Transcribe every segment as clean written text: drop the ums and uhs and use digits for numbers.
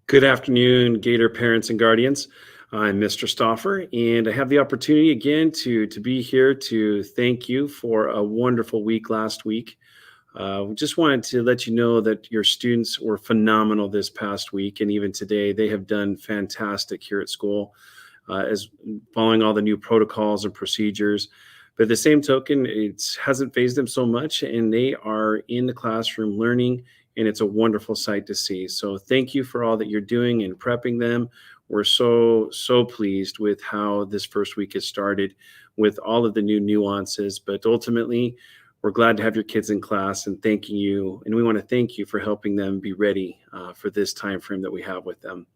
Good afternoon, Gator parents and guardians. I'm Mr. Stauffer, and I have the opportunity again to be here to thank you for a wonderful week last week. We just wanted to let you know that your students were phenomenal this past week, and even today they have done fantastic here at school, as following all the new protocols and procedures. But at the same token, it hasn't phased them so much, and they are in the classroom learning, and it's a wonderful sight to see. So thank you for all that you're doing and prepping them. We're so pleased with how this first week has started with all of the new nuances, but ultimately we're glad to have your kids in class and thanking you. And we want to thank you for helping them be ready for this time frame that we have with them.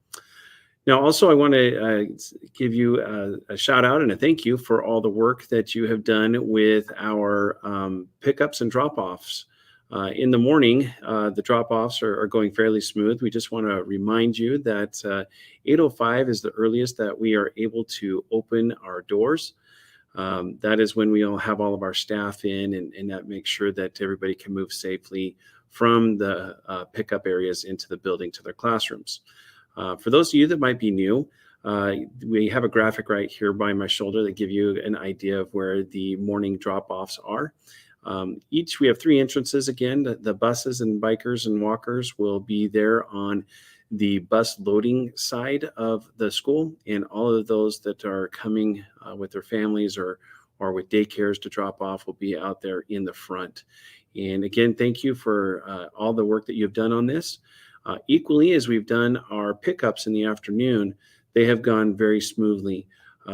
Now, also, I want to give you a shout out and a thank you for all the work that you have done with our pickups and drop offs. In the morning, the drop offs are going fairly smooth. We just want to remind you that 8:05 is the earliest that we are able to open our doors. That is when we all have all of our staff in, and that makes sure that everybody can move safely from the pickup areas into the building to their classrooms. For those of you that might be new, we have a graphic right here by my shoulder that give you an idea of where the morning drop-offs are. We have 3 entrances again. The buses and bikers and walkers will be there on the bus loading side of the school, and all of those that are coming with their families or with daycares to drop off will be out there in the front. And again, thank you for all the work that you've done on this. Equally, as we've done our pickups in the afternoon, they have gone very smoothly.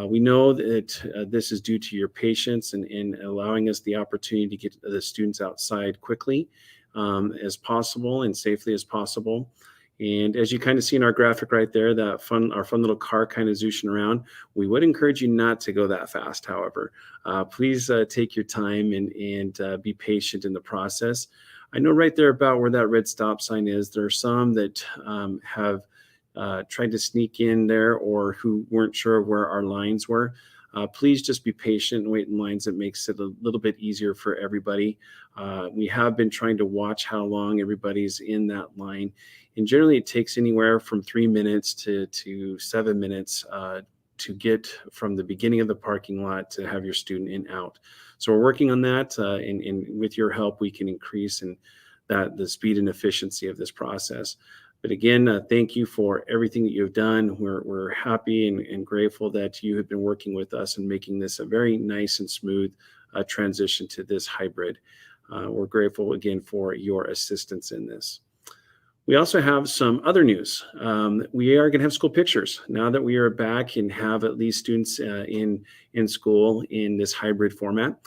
We know that this is due to your patience and allowing us the opportunity to get the students outside quickly as possible and safely as possible. And as you kind of see in our graphic right there, our fun little car kind of zooming around, we would encourage you not to go that fast, however. Please take your time and be patient in the process. I know right there about where that red stop sign is, there are some that have tried to sneak in there or who weren't sure where our lines were. Please just be patient and wait in lines. It makes it a little bit easier for everybody. We have been trying to watch how long everybody's in that line. And generally it takes anywhere from 3 minutes to 7 minutes to get from the beginning of the parking lot to have your student in out. So we're working on that, and with your help, we can increase the speed and efficiency of this process. But again, thank you for everything that you've done. We're happy and grateful that you have been working with us and making this a very nice and smooth transition to this hybrid. We're grateful again for your assistance in this. We also have some other news. We are going to have school pictures now that we are back and have at least students in school in this hybrid format.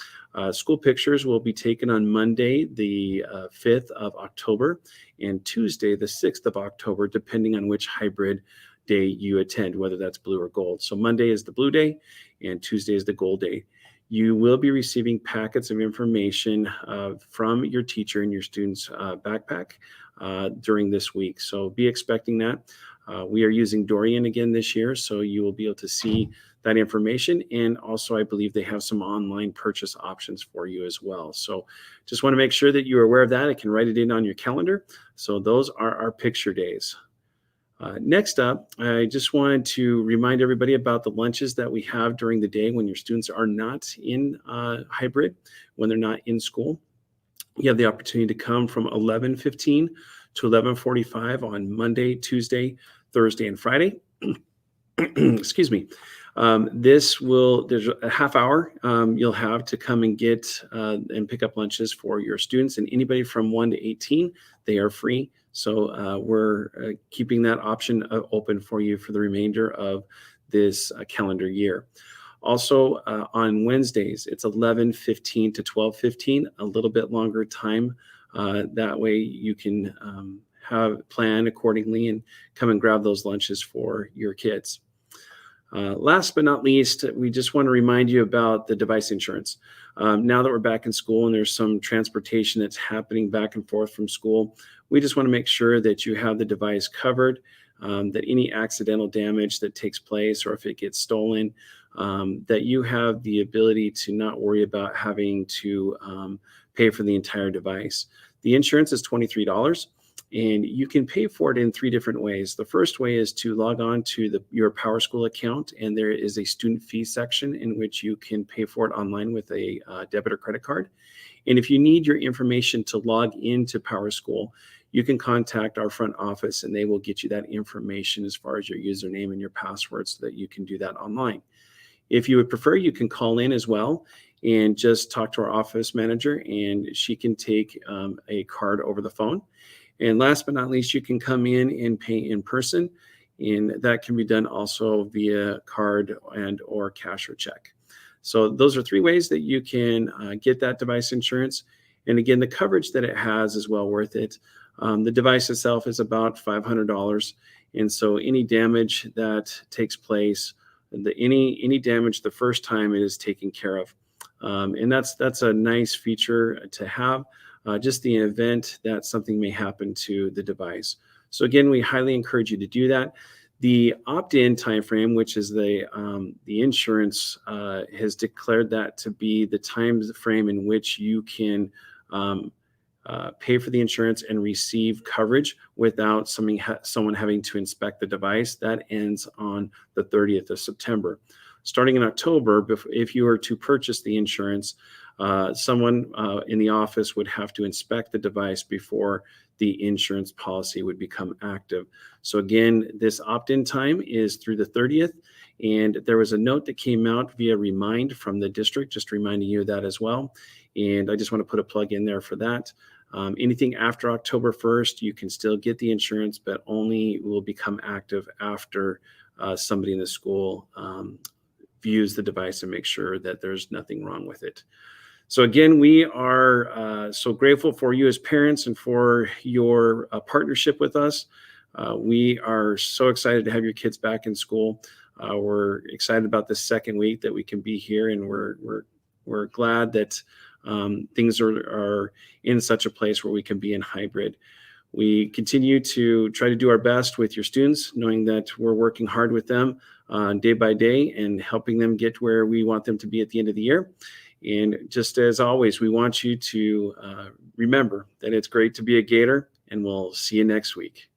School pictures will be taken on Monday, the 5th of October, and Tuesday, the 6th of October, depending on which hybrid day you attend, whether that's blue or gold. So Monday is the blue day, and Tuesday is the gold day. You will be receiving packets of information from your teacher in your student's backpack during this week. So be expecting that. We are using Dorian again this year, so you will be able to see that information. And also, I believe they have some online purchase options for you as well. So just want to make sure that you are aware of that. I can write it in on your calendar. So those are our picture days. Next up, I just wanted to remind everybody about the lunches that we have during the day when your students are not in hybrid, when they're not in school. You have the opportunity to come from 11:15 to 11:45 on Monday, Tuesday, Thursday, and Friday. Excuse me. There's a half hour you'll have to come and get and pick up lunches for your students, and anybody from 1 to 18, they are free. So we're keeping that option open for you for the remainder of this calendar year. Also, on Wednesdays, it's 11:15 to 12:15, a little bit longer time. That way you can plan accordingly and come and grab those lunches for your kids. Last but not least, we just want to remind you about the device insurance. Now that we're back in school and there's some transportation that's happening back and forth from school, we just want to make sure that you have the device covered, that any accidental damage that takes place or if it gets stolen, that you have the ability to not worry about having to pay for the entire device. The insurance is $23. And you can pay for it in three different ways. The first way is to log on to your PowerSchool account, and there is a student fee section in which you can pay for it online with a debit or credit card. And if you need your information to log into PowerSchool, you can contact our front office and they will get you that information as far as your username and your password so that you can do that online. If you would prefer, you can call in as well and just talk to our office manager, and she can take a card over the phone. And last but not least, you can come in and pay in person, and that can be done also via card and or cash or check. So those are three ways that you can get that device insurance. And again, the coverage that it has is well worth it. The device itself is about $500. And so any damage that takes place, any damage the first time it is taken care of. And that's a nice feature to have, just the event that something may happen to the device. So again, we highly encourage you to do that. The opt-in timeframe, which is the insurance, has declared that to be the time frame in which you can pay for the insurance and receive coverage without someone having to inspect the device. That ends on the 30th of September. Starting in October, if you were to purchase the insurance, someone in the office would have to inspect the device before the insurance policy would become active. So again, this opt-in time is through the 30th. And there was a note that came out via Remind from the district, just reminding you of that as well. And I just want to put a plug in there for that. Anything after October 1st, you can still get the insurance, but only will become active after somebody in the school views the device and makes sure that there's nothing wrong with it. So again, we are so grateful for you as parents and for your partnership with us. We are so excited to have your kids back in school. We're excited about the second week that we can be here, and we're glad that things are in such a place where we can be in hybrid. We continue to try to do our best with your students, knowing that we're working hard with them day by day and helping them get where we want them to be at the end of the year. And just as always, we want you to remember that it's great to be a Gator, and we'll see you next week.